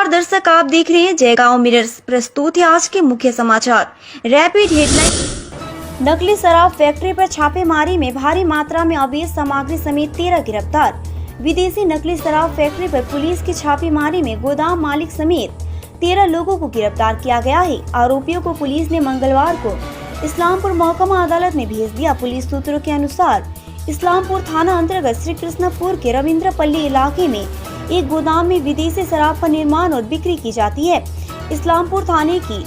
नमस्कार दर्शक, आप देख रहे हैं जयगांव मिरर्स। प्रस्तुत है आज के मुख्य समाचार। Rapid headline. नकली शराब फैक्ट्री पर छापेमारी में भारी मात्रा में अवैध सामग्री समेत 13 गिरफ्तार। विदेशी नकली शराब फैक्ट्री पर पुलिस की छापेमारी में गोदाम मालिक समेत 13 लोगों को गिरफ्तार किया गया है। आरोपियों को पुलिस ने मंगलवार को इस्लामपुर महकमा अदालत में भेज दिया। पुलिस सूत्रों के अनुसार इस्लामपुर थाना अंतर्गत श्री कृष्णपुर के रविंद्रपल्ली इलाके में एक गोदाम में विदेशी शराब का निर्माण और बिक्री की जाती है। इस्लामपुर थाने की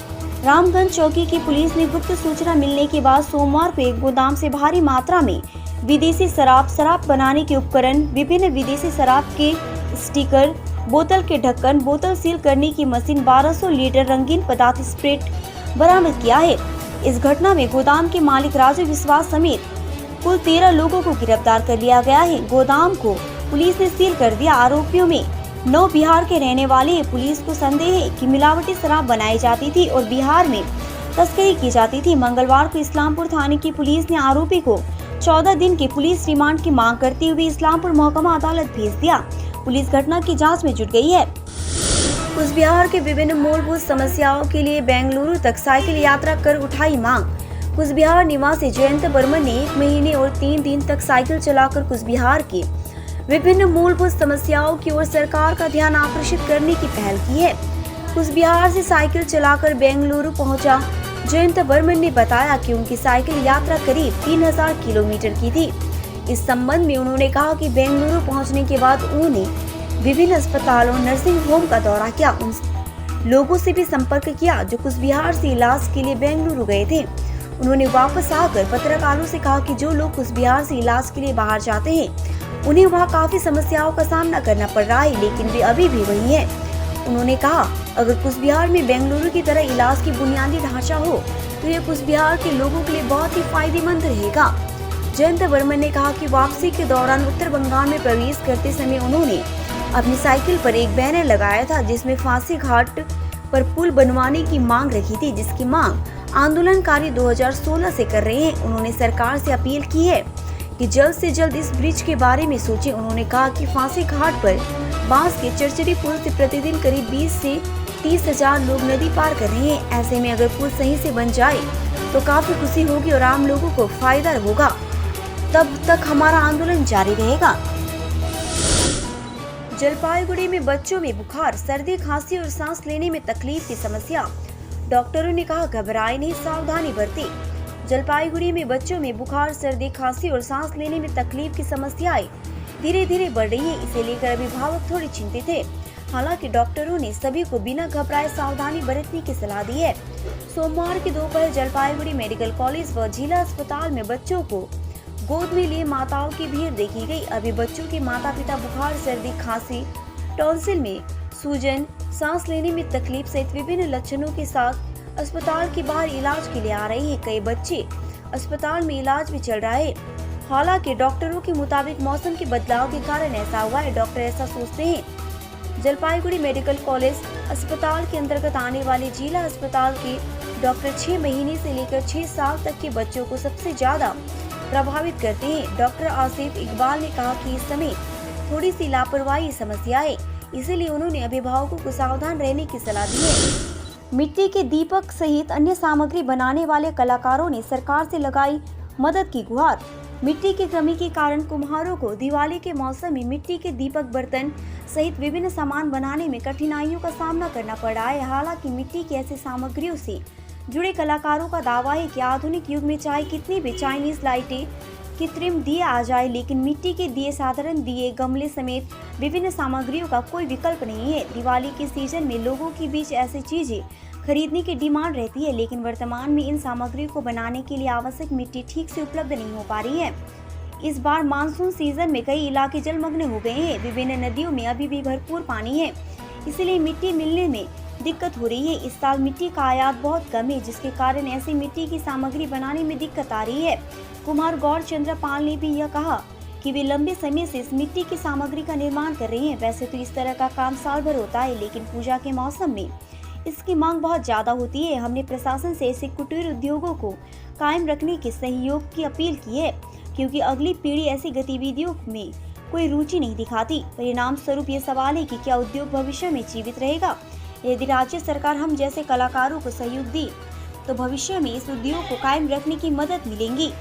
रामगंज चौकी की पुलिस ने गुप्त सूचना मिलने के बाद सोमवार को एक गोदाम से भारी मात्रा में विदेशी शराब बनाने के उपकरण, विभिन्न विदेशी शराब के स्टिकर, बोतल के ढक्कन, बोतल सील करने की मशीन, 1200 लीटर रंगीन पदार्थ स्प्रिट बरामद किया है। इस घटना में गोदाम के मालिक राजू विश्वास समेत कुल 13 लोगों को गिरफ्तार कर लिया गया है। गोदाम को पुलिस ने सील कर दिया। आरोपियों में 9 बिहार के रहने वाले हैं। पुलिस को संदेह है कि मिलावटी शराब बनाई जाती थी और बिहार में तस्करी की जाती थी। मंगलवार को इस्लामपुर थाने की पुलिस ने आरोपी को 14 दिन के पुलिस रिमांड की मांग करते हुए इस्लामपुर महकमा अदालत भेज दिया। पुलिस घटना की जाँच में जुट गई है। कुचबिहार के विभिन्न मूलभूत समस्याओं के लिए बेंगलुरु तक साइकिल यात्रा कर उठाई मांग। कुचबिहार निवासी जयंत बर्मन ने 1 महीने और 3 दिन तक साइकिल चलाकर कुचबिहार की विभिन्न मूलभूत समस्याओं की ओर सरकार का ध्यान आकर्षित करने की पहल की है। कुचबिहार से साइकिल चलाकर बेंगलुरु पहुंचा जयंत बर्मन ने बताया कि उनकी साइकिल यात्रा करीब 3000 किलोमीटर की थी। इस संबंध में उन्होंने कहा कि बेंगलुरु पहुंचने के बाद उन्होंने विभिन्न अस्पतालों, नर्सिंग होम का दौरा किया। उन लोगों से भी संपर्क किया जो कुचबिहार से इलाज के लिए बेंगलुरु गए थे। उन्होंने वापस आकर पत्रकारों से कहा कि जो लोग कुचबिहार से इलाज के लिए बाहर जाते हैं उन्हें वहाँ काफी समस्याओं का सामना करना पड़ रहा है, लेकिन वे अभी भी वही हैं। उन्होंने कहा अगर कुचबिहार में बेंगलुरु की तरह इलाज की बुनियादी ढांचा हो तो यह कुचबिहार के लोगों के लिए बहुत ही फायदेमंद रहेगा। जयंत बर्मन ने कहा कि वापसी के दौरान उत्तर बंगाल में प्रवेश करते समय उन्होंने अपनी साइकिल पर एक बैनर लगाया था जिसमें फांसी घाट पर पुल बनवाने की मांग रखी थी, जिसकी मांग आंदोलनकारी 2016 से कर रहे हैं। उन्होंने सरकार से अपील की है कि जल्द से जल्द इस ब्रिज के बारे में सोचें। उन्होंने कहा कि फांसी घाट पर बांस के चरचरी पुल से प्रतिदिन करीब 20 से 30 हजार लोग नदी पार कर रहे हैं। ऐसे में अगर पुल सही से बन जाए तो काफी खुशी होगी और आम लोगों को फायदा होगा। तब तक हमारा आंदोलन जारी रहेगा। जलपाईगुड़ी में बच्चों में बुखार, सर्दी, खांसी और सांस लेने में तकलीफ की समस्या। डॉक्टरों ने कहा घबराएं नहीं, सावधानी बरतें। जलपाईगुड़ी में बच्चों में बुखार, सर्दी, खांसी और सांस लेने में तकलीफ की समस्याएं धीरे धीरे बढ़ रही है। इसे लेकर अभिभावक थोड़ी चिंतित है। हालांकि डॉक्टरों ने सभी को बिना घबराए सावधानी बरतने की सलाह दी है। सोमवार की दोपहर जलपाईगुड़ी मेडिकल कॉलेज व जिला अस्पताल में बच्चों को गोद में लिए माताओं की भीड़ देखी गई। अभी बच्चों के माता पिता बुखार, सर्दी, खांसी, टॉन्सिल में सूजन, सांस लेने में तकलीफ सहित विभिन्न लक्षणों के साथ अस्पताल के बाहर इलाज के लिए आ रहे हैं। कई बच्चे अस्पताल में इलाज भी चल रहा है। हालांकि डॉक्टरों के मुताबिक मौसम के बदलाव के कारण ऐसा हुआ है। डॉक्टर ऐसा सोचते हैं। जलपाईगुड़ी मेडिकल कॉलेज अस्पताल के अंतर्गत आने वाले जिला अस्पताल के डॉक्टर 6 महीने से लेकर 6 साल तक के बच्चों को सबसे ज्यादा प्रभावित करते हैं। डॉक्टर आसिफ इकबाल ने कहा कि इस समय थोड़ी सी लापरवाही समस्या है, इसीलिए उन्होंने अभिभावकों को सावधान रहने की सलाह दी है। मिट्टी के दीपक सहित अन्य सामग्री बनाने वाले कलाकारों ने सरकार से लगाई मदद की गुहार। मिट्टी की कमी के कारण कुम्हारों को दिवाली के मौसम में मिट्टी के दीपक, बर्तन सहित विभिन्न सामान बनाने में कठिनाइयों का सामना करना पड़ रहा है। हालांकि मिट्टी की ऐसी सामग्रियों से जुड़े कलाकारों का दावा है कि आधुनिक युग में चाहे कितनी भी चाइनीज लाइटें, कृत्रिम दिए आ जाए, लेकिन मिट्टी के दिए, साधारण दिए, गमले समेत विभिन्न सामग्रियों का कोई विकल्प नहीं है। दिवाली के सीजन में लोगों के बीच ऐसी चीजें खरीदने की डिमांड रहती है, लेकिन वर्तमान में इन सामग्रियों को बनाने के लिए आवश्यक मिट्टी ठीक से उपलब्ध नहीं हो पा रही है। इस बार मानसून सीजन में कई इलाके जलमग्न हो गए हैं। विभिन्न नदियों में अभी भी भरपूर पानी है, इसलिए मिट्टी मिलने में दिक्कत हो रही है। इस साल मिट्टी का आयात बहुत कम है, जिसके कारण ऐसी मिट्टी की सामग्री बनाने में दिक्कत आ रही है। कुमार गौर चंद्र पाल ने भी यह कहा कि वे लंबे समय से इस मिट्टी की सामग्री का निर्माण कर रहे हैं। वैसे तो इस तरह का काम साल भर होता है, लेकिन पूजा के मौसम में इसकी मांग बहुत ज्यादा होती है। हमने प्रशासन से ऐसे कुटीर उद्योगों को कायम रखने के सहयोग की अपील की है, क्योंकि अगली पीढ़ी ऐसी गतिविधियों में कोई रुचि नहीं दिखाती। परिणाम स्वरूप ये सवाल है कि क्या उद्योग भविष्य में जीवित रहेगा। यदि राज्य सरकार हम जैसे कलाकारों को सहयोग दी तो भविष्य में इस उद्योग को कायम रखने की मदद मिलेंगी।